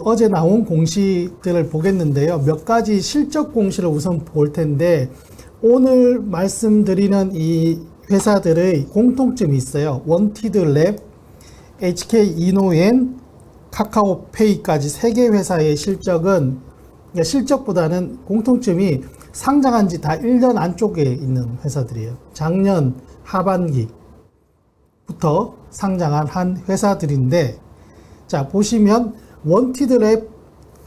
어제 나온 공시들을 보겠는데요. 몇 가지 실적 공시를 우선 볼 텐데, 오늘 말씀드리는 이 회사들의 공통점이 있어요. 원티드랩, HK이노엔, 카카오페이까지 3개 회사의 실적은, 그러니까 실적보다는 공통점이 상장한 지 다 1년 안쪽에 있는 회사들이에요. 작년 하반기부터 상장한 한 회사들인데, 자, 보시면 원티드랩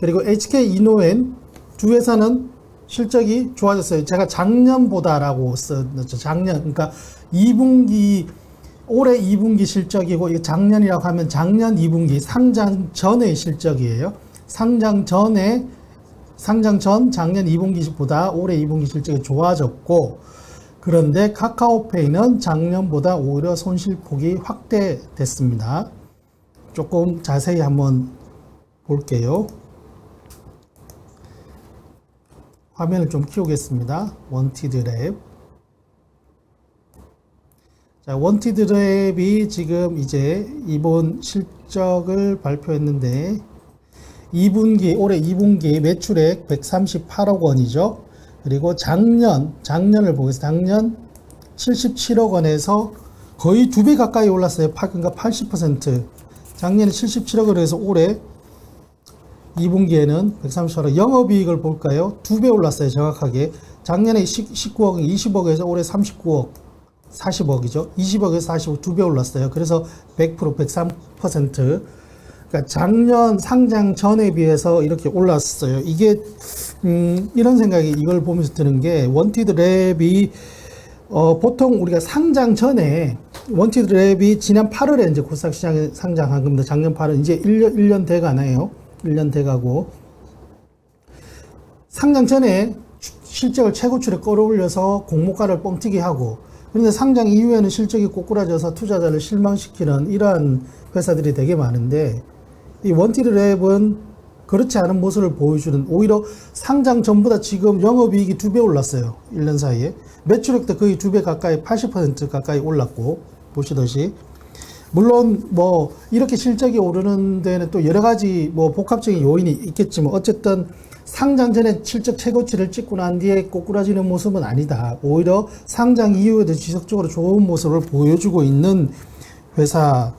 그리고 HK이노엔 두 회사는 실적이 좋아졌어요. 제가 작년보다라고 썼죠. 작년, 그러니까 2분기, 올해 2분기 실적이고, 이거 작년이라고 하면 작년 2분기 상장 전의 실적이에요. 상장 전 작년 2분기보다 올해 2분기 실적이 좋아졌고, 그런데 카카오페이는 작년보다 오히려 손실폭이 확대됐습니다. 조금 자세히 한번 볼게요. 화면을 좀 키우겠습니다. 원티드랩. 자, 원티드랩이 지금 이제 이번 실적을 발표했는데, 2분기, 올해 2분기 매출액 138억 원이죠. 그리고 작년을 보겠습니다. 작년 77억 원에서 거의 2배 가까이 올랐어요. 그러니까 80%. 작년에 77억을 해서 올해 2분기에는 138억. 영업이익을 볼까요? 2배 올랐어요. 정확하게. 작년에 19억, 20억에서 올해 39억, 40억이죠. 20억에서 40억 2배 올랐어요. 그래서 100%, 103%. 그러니까 작년 상장 전에 비해서 이렇게 올랐어요. 이게 이런 생각이 이걸 보면서 드는 게, 원티드랩이 보통 우리가 상장 전에 원티드랩이 지난 8월에 이제 코스닥 시장에 상장한 겁니다. 작년 8월 이제 1년 돼 가네요. 1년 돼 가고, 상장 전에 실적을 최고치로 끌어올려서 공모가를 뻥튀기 하고, 그런데 상장 이후에는 실적이 꼬꾸라져서 투자자를 실망시키는 이러한 회사들이 되게 많은데, 이 원티드랩은 그렇지 않은 모습을 보여주는, 오히려 상장 전보다 지금 영업이익이 2배 올랐어요. 1년 사이에. 매출액도 거의 2배 가까이, 80% 가까이 올랐고, 보시듯이. 물론 뭐 이렇게 실적이 오르는 데는 또 여러 가지 뭐 복합적인 요인이 있겠지만, 어쨌든 상장 전에 실적 최고치를 찍고 난 뒤에 꼬꾸라지는 모습은 아니다. 오히려 상장 이후에도 지속적으로 좋은 모습을 보여주고 있는 회사인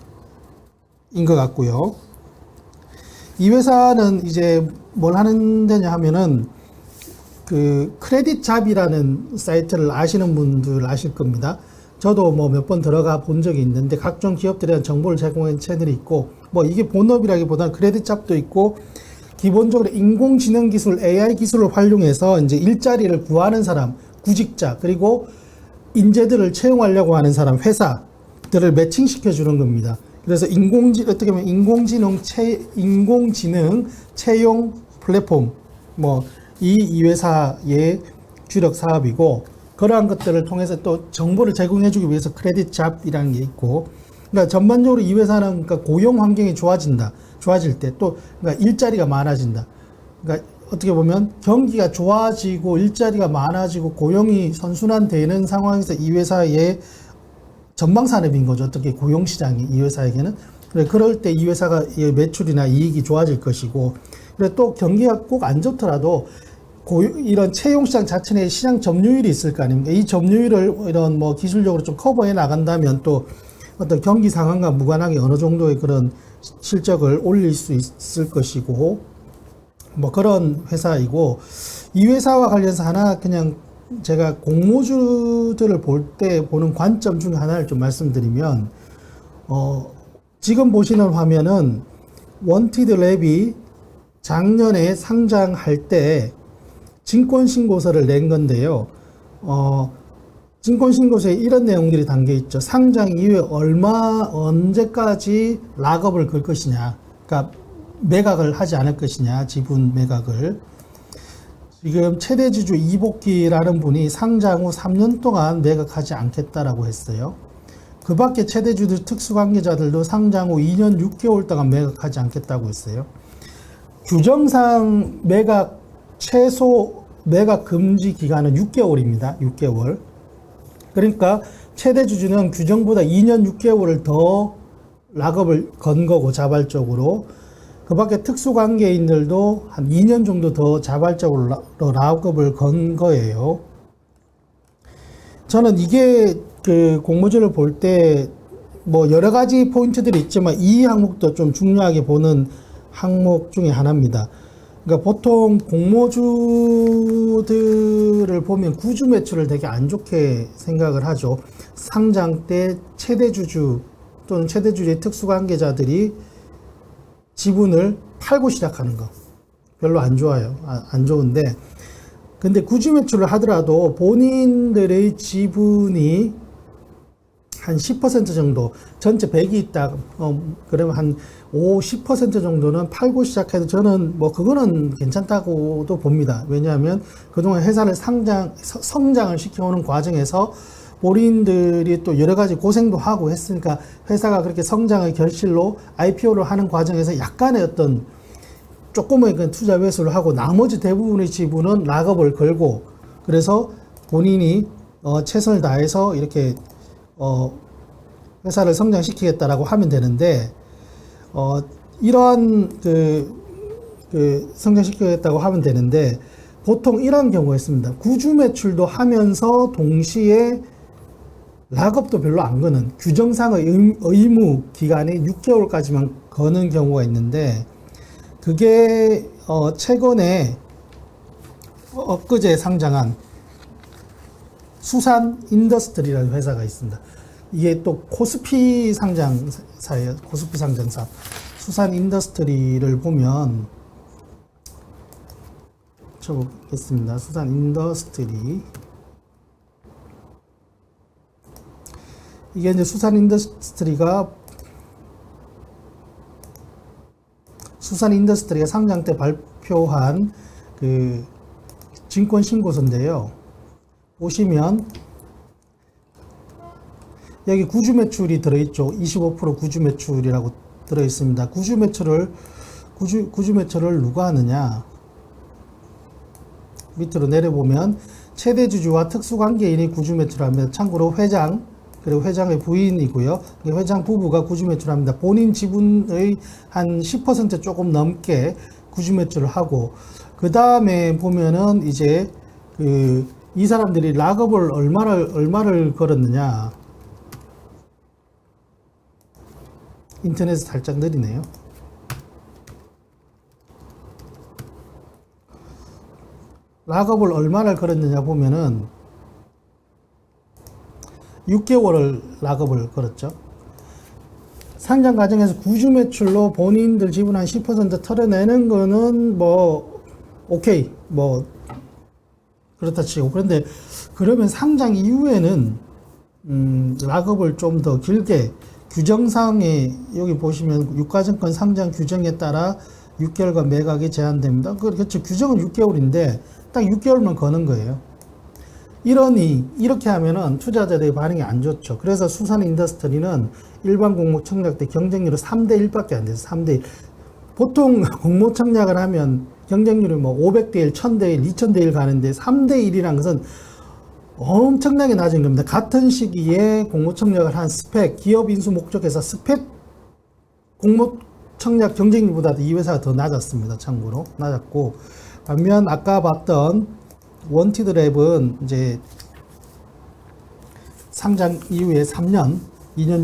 것 같고요. 이 회사는 이제 뭘 하는 데냐 하면은, 크레딧 잡이라는 사이트를 아시는 분들 아실 겁니다. 저도 뭐 몇 번 들어가 본 적이 있는데, 각종 기업들에 대한 정보를 제공하는 채널이 있고, 뭐 이게 본업이라기보다는 크레딧 잡도 있고, 기본적으로 인공지능 기술, AI 기술을 활용해서 이제 일자리를 구하는 사람, 구직자, 그리고 인재들을 채용하려고 하는 사람, 회사들을 매칭시켜 주는 겁니다. 그래서 어떻게 보면 인공지능 채용 플랫폼, 뭐 이 회사의 주력 사업이고, 그러한 것들을 통해서 또 정보를 제공해주기 위해서 크레딧 잡이라는 게 있고, 그러니까 전반적으로 이 회사는 그러니까 고용 환경이 좋아질 때 또 그러니까 일자리가 많아진다. 그러니까 어떻게 보면 경기가 좋아지고 일자리가 많아지고 고용이 선순환되는 상황에서 이 회사의 전방 산업인 거죠. 어떻게 고용 시장이 이 회사에게는. 그럴 때 이 회사가 매출이나 이익이 좋아질 것이고, 그리고 또 경기가 꼭 안 좋더라도 이런 채용 시장 자체 내 시장 점유율이 있을 거 아닙니까? 이 점유율을 이런 뭐 기술적으로 좀 커버해 나간다면 또 어떤 경기 상황과 무관하게 어느 정도의 그런 실적을 올릴 수 있을 것이고, 뭐 그런 회사이고, 이 회사와 관련해서 하나 그냥 제가 공모주들을 볼 때 보는 관점 중에 하나를 좀 말씀드리면, 지금 보시는 화면은 원티드랩이 작년에 상장할 때 증권신고서를 낸 건데요. 증권신고서에 이런 내용들이 담겨 있죠. 상장 이후에 언제까지 락업을 걸 것이냐. 그러니까 매각을 하지 않을 것이냐. 지분 매각을. 지금 최대주주 이복기라는 분이 상장 후 3년 동안 매각하지 않겠다라고 했어요. 그 밖에 최대주주 특수관계자들도 상장 후 2년 6개월 동안 매각하지 않겠다고 했어요. 규정상 최소 매각 금지 기간은 6개월입니다. 6개월. 그러니까 최대주주는 규정보다 2년 6개월을 더 락업을 건 거고, 자발적으로. 그 밖에 특수관계인들도 한 2년 정도 더 자발적으로 락업을 건 거예요. 저는 이게 그 공모주를 볼 때 뭐 여러 가지 포인트들이 있지만 이 항목도 좀 중요하게 보는 항목 중에 하나입니다. 그러니까 보통 공모주들을 보면 구주 매출을 되게 안 좋게 생각을 하죠. 상장 때 최대주주 또는 최대주주의 특수관계자들이 지분을 팔고 시작하는 거 별로 안 좋아요. 안 좋은데 근데 구주 매출을 하더라도 본인들의 지분이 한 10% 정도, 전체 100이 있다, 그러면 한 10% 정도는 팔고 시작해도 저는 뭐 그거는 괜찮다고도 봅니다. 왜냐하면 그동안 회사를 성장을 시켜오는 과정에서 본인들이 또 여러 가지 고생도 하고 했으니까 회사가 그렇게 성장의 결실로 IPO를 하는 과정에서 약간의 어떤 조금의 그 투자 매수를 하고 나머지 대부분의 지분은 락업을 걸고 그래서 본인이 최선을 다해서 이렇게 회사를 성장시키겠다라고 하면 되는데, 이러한 성장시키겠다고 하면 되는데, 보통 이런 경우가 있습니다. 구주 매출도 하면서 동시에 락업도 별로 안 거는 규정상의 의무 기간이 6개월까지만 거는 경우가 있는데, 그게, 최근에 엊그제 상장한 수산 인더스트리라는 회사가 있습니다. 이게 또 코스피 상장사예요. 코스피 상장사. 수산 인더스트리를 보면 쳐보겠습니다. 수산 인더스트리. 이게 이제 수산 인더스트리가 상장 때 발표한 그 증권 신고서인데요. 보시면 여기 구주 매출이 들어있죠. 25% 구주 매출이라고 들어있습니다. 구주 매출을 누가 하느냐? 밑으로 내려보면 최대 주주와 특수관계인이 구주 매출합니다. 참고로 회장 그리고 회장의 부인이고요. 회장 부부가 구주 매출합니다. 본인 지분의 한 10% 조금 넘게 구주 매출을 하고 그 다음에 보면은 이제 이 사람들이 락업을 얼마를 걸었느냐. 인터넷이 살짝 느리네요. 락업을 얼마를 걸었느냐 보면은 6개월을 락업을 걸었죠. 상장 과정에서 구주 매출로 본인들 지분 한 10% 털어내는 거는 뭐 오케이 뭐 그렇다 치고 그런데 그러면 상장 이후에는 락업을 좀 더 길게 규정상에 여기 보시면 유가증권 상장 규정에 따라 6개월간 매각이 제한됩니다. 그렇죠. 규정은 6개월인데 딱 6개월만 거는 거예요. 이렇게 하면은 투자자들의 반응이 안 좋죠. 그래서 수산 인더스트리는 일반 공모 청약 때 경쟁률은 3대 1밖에 안 돼요. 3대 1. 보통 공모 청약을 하면 경쟁률이 뭐 500대 1, 1000대 1, 2000대 1 가는데 3대 1이라는 것은 엄청나게 낮은 겁니다. 같은 시기에 공모 청약을 한 스펙, 기업 인수 목적에서 스펙 공모 청약 경쟁률보다도 이 회사가 더 낮았습니다. 참고로 낮았고 반면 아까 봤던 원티드랩은 이제 상장 이후에 2년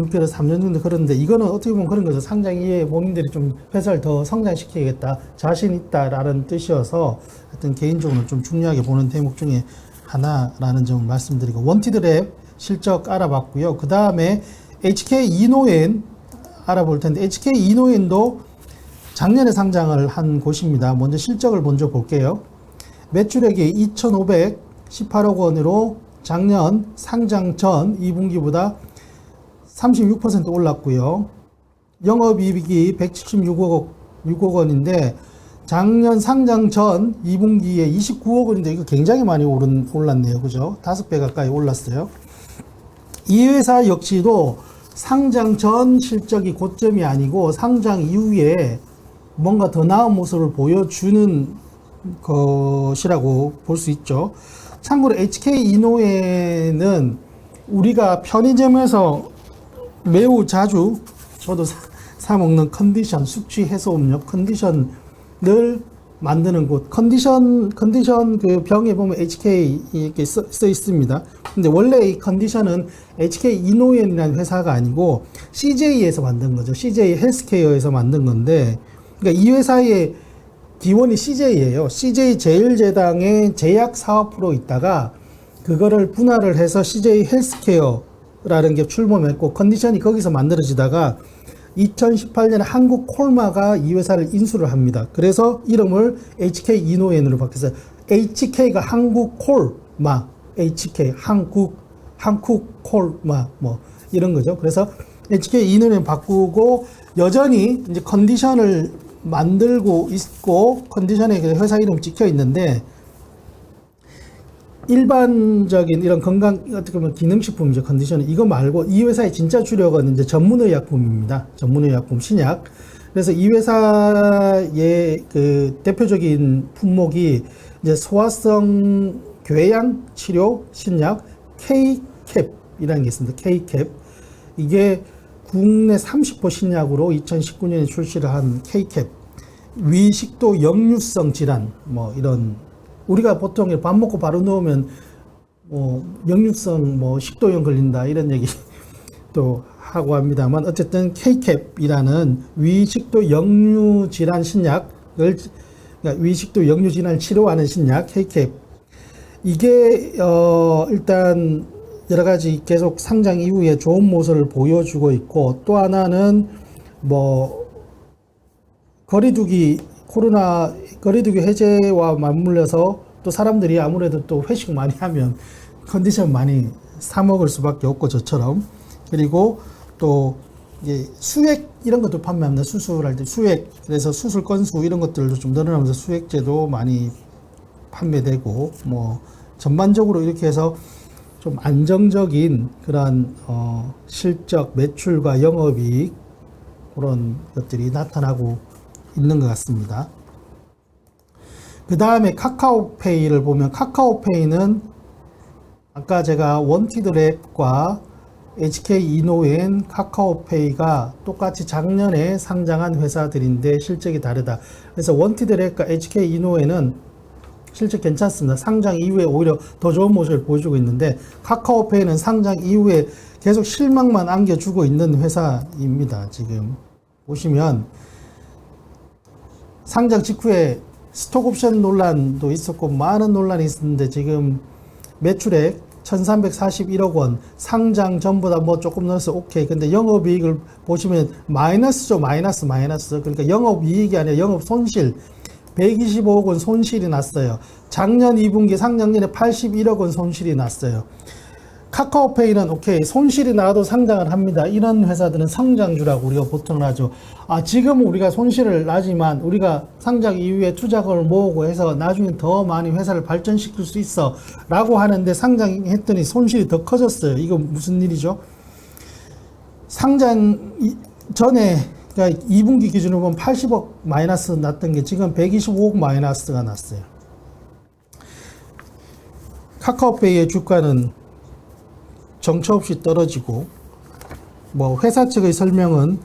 6개월 3년 정도 그런데 이거는 어떻게 보면 그런 거죠. 상장 이후에 본인들이 좀 회사를 더 성장시키겠다, 자신 있다라는 뜻이어서 하여튼 개인적으로 좀 중요하게 보는 대목 중에 하나라는 점을 말씀드리고 원티드랩 실적 알아봤고요. 그 다음에 HK 이노엔 알아볼 텐데 HK 이노엔도 작년에 상장을 한 곳입니다. 먼저 실적을 먼저 볼게요. 매출액이 2,518억 원으로 작년 상장 전 2분기보다 36% 올랐고요. 영업이익이 176억 원인데 작년 상장 전 2분기에 29억 원인데 이거 굉장히 많이 올랐네요. 그죠? 5배 가까이 올랐어요. 이 회사 역시도 상장 전 실적이 고점이 아니고 상장 이후에 뭔가 더 나은 모습을 보여주는 것이라고 볼 수 있죠. 참고로 HK 이노에는 우리가 편의점에서 매우 자주 저도 사 먹는 컨디션, 숙취 해소 음료 컨디션을 만드는 곳. 컨디션 그 병에 보면 HK 이렇게 써 있습니다. 근데 원래 이 컨디션은 HK 이노엔이라는 회사가 아니고 CJ에서 만든 거죠. CJ 헬스케어에서 만든 건데, 그러니까 이 회사의 기원이 CJ예요. CJ 제일제당의 제약 사업으로 있다가 그거를 분할을 해서 CJ 헬스케어라는 게 출범했고, 컨디션이 거기서 만들어지다가 2018년에 한국 콜마가 이 회사를 인수를 합니다. 그래서 이름을 HK 이노엔으로 바뀌었어요. HK가 한국 콜마, HK 한국 콜마 뭐 이런 거죠. 그래서 HK 이노엔 바꾸고 여전히 이제 컨디션을 만들고 있고 컨디션에 회사 이름 찍혀 있는데, 일반적인 이런 건강, 어떻게 보면 기능식품이죠, 컨디션은. 이거 말고 이 회사의 진짜 주력은 이제 전문의약품입니다. 전문의약품, 신약. 그래서 이 회사의 그 대표적인 품목이 이제 소화성 궤양 치료 신약 K캡이라는 게 있습니다. K캡. 이게 국내 30호 신약으로 2019년에 출시를 한 K캡. 위식도 역류성 질환, 뭐 이런, 우리가 보통 밥 먹고 바로 누우면 역류성 식도염 걸린다 이런 얘기 또 하고 합니다만, 어쨌든 K캡이라는 위식도 역류 질환 신약을, 그러니까 위식도 역류 질환을 치료하는 신약 K캡, 이게 일단 여러 가지 계속 상장 이후에 좋은 모습을 보여주고 있고, 또 하나는 거리두기, 코로나 거리두기 해제와 맞물려서 또 사람들이 아무래도 또 회식 많이 하면 컨디션 많이 사 먹을 수밖에 없고, 저처럼. 그리고 또 이게 수액 이런 것도 판매합니다. 수술할 때 수액, 그래서 수술 건수 이런 것들도 좀 늘어나면서 수액제도 많이 판매되고, 뭐 전반적으로 이렇게 해서 좀 안정적인 그런 실적, 매출과 영업이익, 그런 것들이 나타나고 있는 것 같습니다. 그 다음에 카카오페이를 보면, 카카오페이는 아까 제가 원티드랩과 HK 이노엔, 카카오페이가 똑같이 작년에 상장한 회사들인데 실적이 다르다. 그래서 원티드랩과 HK 이노엔은 실적 괜찮습니다. 상장 이후에 오히려 더 좋은 모습을 보여주고 있는데, 카카오페이는 상장 이후에 계속 실망만 안겨주고 있는 회사입니다. 지금 보시면 상장 직후에 스톡옵션 논란도 있었고 많은 논란이 있었는데, 지금 매출액 1341억 원, 상장 전보다 뭐 조금 넣어서 오케이. 근데 영업이익을 보시면 마이너스죠. 마이너스. 그러니까 영업이익이 아니라 영업 손실 125억 원 손실이 났어요. 작년 2분기 상장년에 81억 원 손실이 났어요. 카카오페이는 오케이, 손실이 나도 상장을 합니다. 이런 회사들은 성장주라고 우리가 보통 하죠. 지금 우리가 손실을 나지만 우리가 상장 이후에 투자금을 모으고 해서 나중에 더 많이 회사를 발전시킬 수 있어 라고 하는데, 상장했더니 손실이 더 커졌어요. 이거 무슨 일이죠? 상장 전에, 그러니까 2분기 기준으로 보면 80억 마이너스 났던 게 지금 125억 마이너스가 났어요. 카카오페이의 주가는 정처 없이 떨어지고, 회사 측의 설명은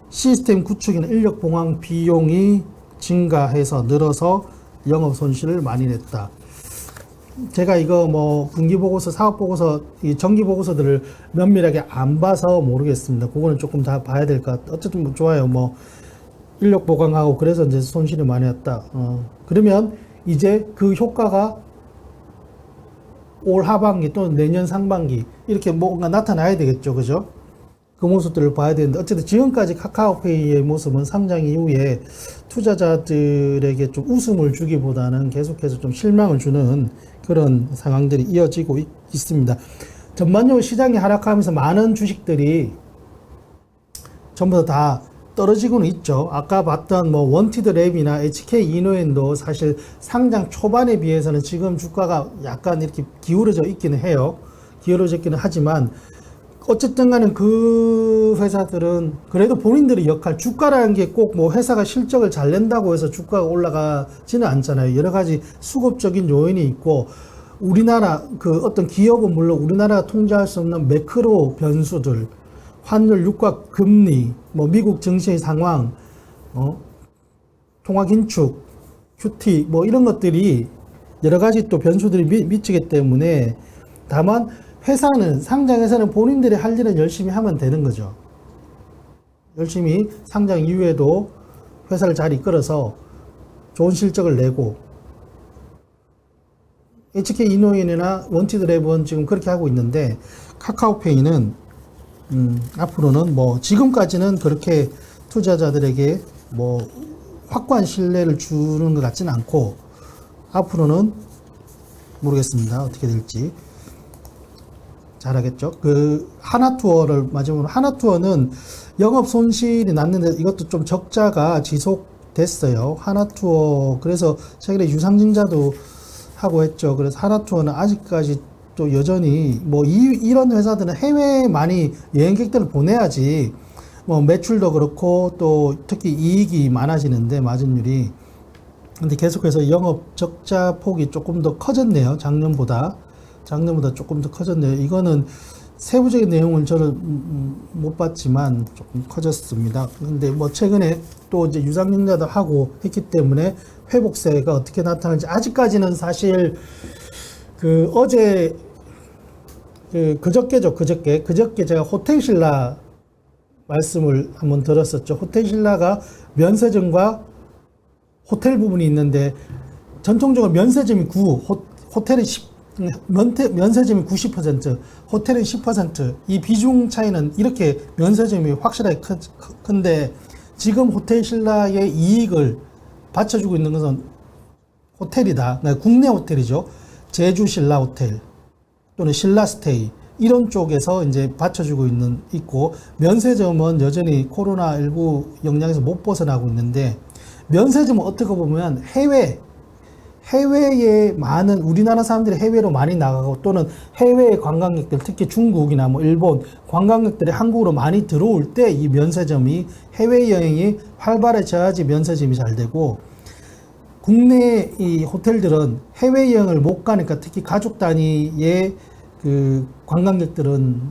시스템 구축이나 인력 봉황 비용이 증가해서 늘어서 영업 손실을 많이 냈다. 제가 이거 분기보고서, 사업보고서, 이 정기보고서들을 면밀하게 안 봐서 모르겠습니다. 그거는 조금 다 봐야 될 것 같아요. 어쨌든 좋아요. 인력 보강하고 그래서 이제 손실이 많이 났다. 그러면 이제 그 효과가 올 하반기 또는 내년 상반기 이렇게 뭔가 나타나야 되겠죠. 그죠? 그 모습들을 봐야 되는데, 어쨌든 지금까지 카카오페이의 모습은 상장 이후에 투자자들에게 좀 웃음을 주기보다는 계속해서 좀 실망을 주는 그런 상황들이 이어지고 있습니다. 전반적으로 시장이 하락하면서 많은 주식들이 전부 다 떨어지고는 있죠. 아까 봤던 원티드랩이나 HK 이노엔도 사실 상장 초반에 비해서는 지금 주가가 약간 이렇게 기울어져 있기는 해요. 기울어져 있기는 하지만, 어쨌든 간에 그 회사들은 그래도 본인들의 역할, 주가라는 게 꼭 회사가 실적을 잘 낸다고 해서 주가가 올라가지는 않잖아요. 여러 가지 수급적인 요인이 있고, 우리나라 어떤 기업은 물론 우리나라가 통제할 수 없는 매크로 변수들, 환율, 유가, 금리, 뭐 미국 증시의 상황, 통화 긴축, QT 뭐 이런 것들이 여러 가지 또 변수들이 미치기 때문에 다만 회사는 상장에서는 본인들이 할 일은 열심히 하면 되는 거죠. 열심히 상장 이후에도 회사를 잘 이끌어서 좋은 실적을 내고 HK 이노인이나 원티드랩은 지금 그렇게 하고 있는데 카카오페이는 앞으로는 뭐 지금까지는 그렇게 투자자들에게 뭐 확고한 신뢰를 주는 것 같지는 않고 앞으로는 모르겠습니다. 어떻게 될지. 잘하겠죠. 그 하나투어를 마지막으로 하나투어는 영업 손실이 났는데 이것도 좀 적자가 지속됐어요. 하나투어 그래서 최근에 유상증자도 하고 했죠. 그래서 하나투어는 아직까지 또 여전히 뭐 이런 회사들은 해외에 많이 여행객들을 보내야지 뭐 매출도 그렇고 또 특히 이익이 많아지는데 마진율이 근데 계속해서 영업 적자 폭이 조금 더 커졌네요. 작년보다 조금 더 커졌네요. 이거는 세부적인 내용을 저는 못 봤지만 조금 커졌습니다. 근데 뭐 최근에 또 이제 유상증자도 하고 했기 때문에 회복세가 어떻게 나타날지 아직까지는 사실 그 어제 그저께 제가 호텔신라 말씀을 한번 들었었죠. 호텔신라가 면세점과 호텔 부분이 있는데 전통적으로 면세점이 9, 호텔이 10, 면세점이 90%, 호텔은 10%. 이 비중 차이는 이렇게 면세점이 확실하게 큰데 지금 호텔신라의 이익을 받쳐주고 있는 것은 호텔이다. 그러니까 국내 호텔이죠. 제주 신라 호텔 또는 신라 스테이 이런 쪽에서 이제 받쳐주고 있고 면세점은 여전히 코로나19 영향에서 못 벗어나고 있는데 면세점은 어떻게 보면 해외에 많은 우리나라 사람들이 해외로 많이 나가고 또는 해외 관광객들 특히 중국이나 뭐 일본 관광객들이 한국으로 많이 들어올 때 이 면세점이 해외여행이 활발해져야지 면세점이 잘 되고 국내 이 호텔들은 해외여행을 못 가니까 특히 가족 단위의 그 관광객들은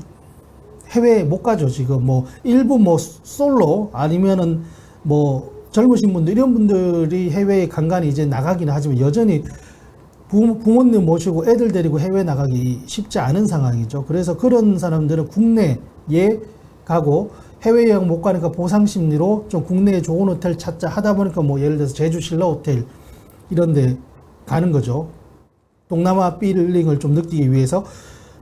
해외에 못 가죠. 지금 뭐 일부 뭐 솔로 아니면은 뭐 젊으신 분들 이런 분들이 해외에 간간히 이제 나가기는 하지만 여전히 부모님 모시고 애들 데리고 해외 나가기 쉽지 않은 상황이죠. 그래서 그런 사람들은 국내에 가고 해외여행 못 가니까 보상 심리로 좀 국내에 좋은 호텔 찾자 하다 보니까 뭐 예를 들어서 제주 신라 호텔 이런 데 가는 거죠. 동남아 필링을 좀 느끼기 위해서.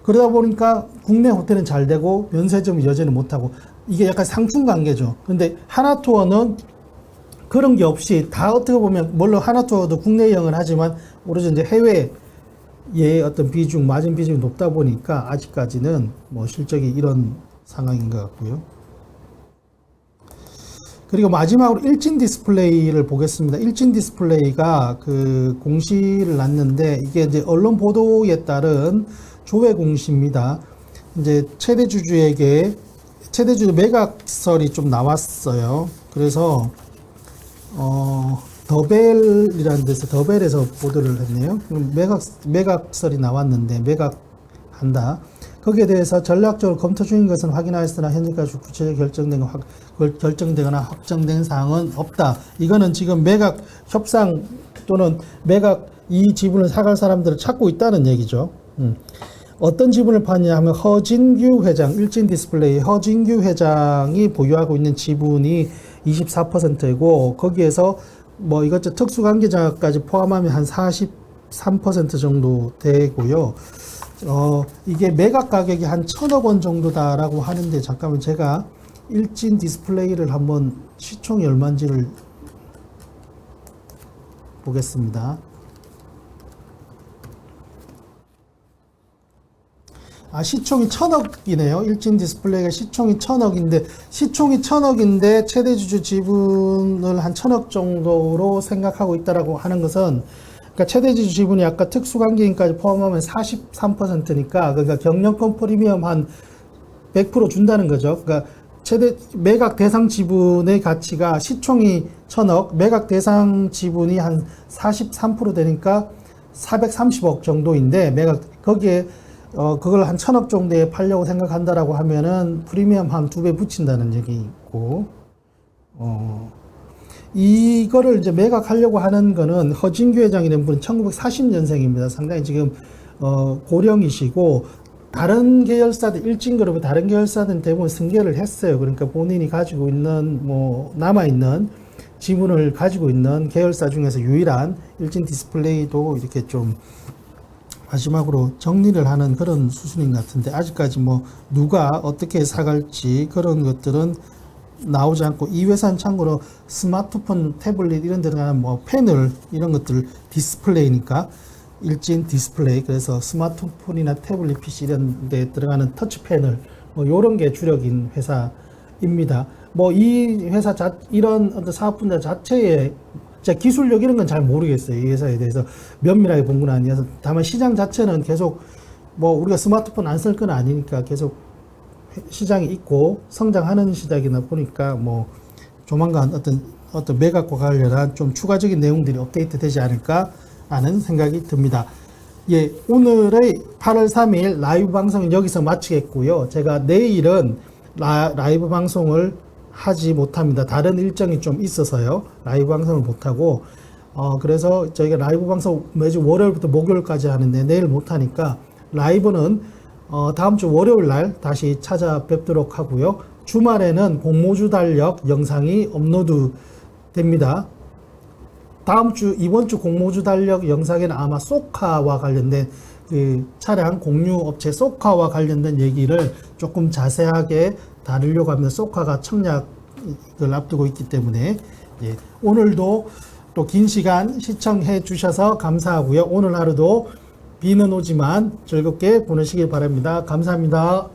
그러다 보니까 국내 호텔은 잘 되고 면세점이 여전히 못하고 이게 약간 상충관계죠. 근데 하나투어는 그런 게 없이 다 어떻게 보면 물론 하나투어도 국내 여행을 하지만 오로지 이제 해외의 어떤 비중, 마진 비중이 높다 보니까 아직까지는 뭐 실적이 이런 상황인 것 같고요. 그리고 마지막으로 일진 디스플레이를 보겠습니다. 일진 디스플레이가 그 공시를 놨는데 이게 이제 언론 보도에 따른 조회 공시입니다. 이제 최대 주주에게 최대주주 매각설이 좀 나왔어요. 그래서 더벨이라는 데서 더벨에서 보도를 했네요. 매각설이 나왔는데 매각한다. 거기에 대해서 전략적으로 검토 중인 것은 확인하였으나 현재까지 구체적으로 결정되거나 확정된 사항은 없다. 이거는 지금 매각 협상 또는 매각 이 지분을 사갈 사람들을 찾고 있다는 얘기죠. 어떤 지분을 파냐 하면 허진규 회장, 일진 디스플레이 허진규 회장이 보유하고 있는 지분이 24%이고 거기에서 뭐 이것저것 특수관계자까지 포함하면 한 43% 정도 되고요. 이게 매각 가격이 한 1,000억 원 정도다라고 하는데 잠깐만 제가 일진 디스플레이를 한번 시총이 얼마인지를 보겠습니다. 시총이 1,000억이네요. 일진 디스플레이가 시총이 1,000억인데 최대 주주 지분을 한 1,000억 정도로 생각하고 있다라고 하는 것은 그러니까 최대 주주 지분이 아까 특수관계인까지 포함하면 43%니까 그러니까 경영권 프리미엄 한 100% 준다는 거죠. 그러니까 최대 매각 대상 지분의 가치가 시총이 1,000억, 매각 대상 지분이 한 43% 되니까 430억 정도인데 매각 거기에 그걸 한 1,000억 정도에 팔려고 생각한다라고 하면은 프리미엄 한 2배 붙인다는 얘기 있고, 이거를 이제 매각하려고 하는 거는 허진규 회장이라는 분은 1940년생입니다. 상당히 지금 고령이시고, 다른 계열사들, 일진그룹의 다른 계열사들은 대부분 승계를 했어요. 그러니까 본인이 가지고 있는 남아있는 지분을 가지고 있는 계열사 중에서 유일한 일진 디스플레이도 이렇게 좀 마지막으로 정리를 하는 그런 수순인 것 같은데, 아직까지 누가 어떻게 사갈지 그런 것들은 나오지 않고, 이 회사는 참고로 스마트폰, 태블릿 이런 데 들어가는 패널 이런 것들 디스플레이니까 일진 디스플레이, 그래서 스마트폰이나 태블릿 PC 이런 데 들어가는 터치 패널 요런 게 주력인 회사입니다. 이 회사 이런 어떤 사업 분야 자체의 기술력 이런 건 잘 모르겠어요. 이 회사에 대해서 면밀하게 본 건 아니어서. 다만 시장 자체는 계속 우리가 스마트폰 안 쓸 건 아니니까 계속 시장이 있고 성장하는 시장이다 보니까 조만간 어떤 매각과 관련한 좀 추가적인 내용들이 업데이트 되지 않을까 하는 생각이 듭니다. 예, 오늘의 8월 3일 라이브 방송은 여기서 마치겠고요. 제가 내일은 라이브 방송을 하지 못합니다. 다른 일정이 좀 있어서요. 라이브 방송을 못하고, 그래서 저희가 라이브 방송 매주 월요일부터 목요일까지 하는데 내일 못하니까 라이브는 다음 주 월요일 날 다시 찾아뵙도록 하고요. 주말에는 공모주 달력 영상이 업로드 됩니다. 이번 주 공모주 달력 영상에는 아마 소카와 관련된 차량 공유 업체 소카와 관련된 얘기를 조금 자세하게 다루려고 합니다. 소카가 청약을 앞두고 있기 때문에. 예, 오늘도 또 긴 시간 시청해 주셔서 감사하고요. 오늘 하루도 비는 오지만 즐겁게 보내시길 바랍니다. 감사합니다.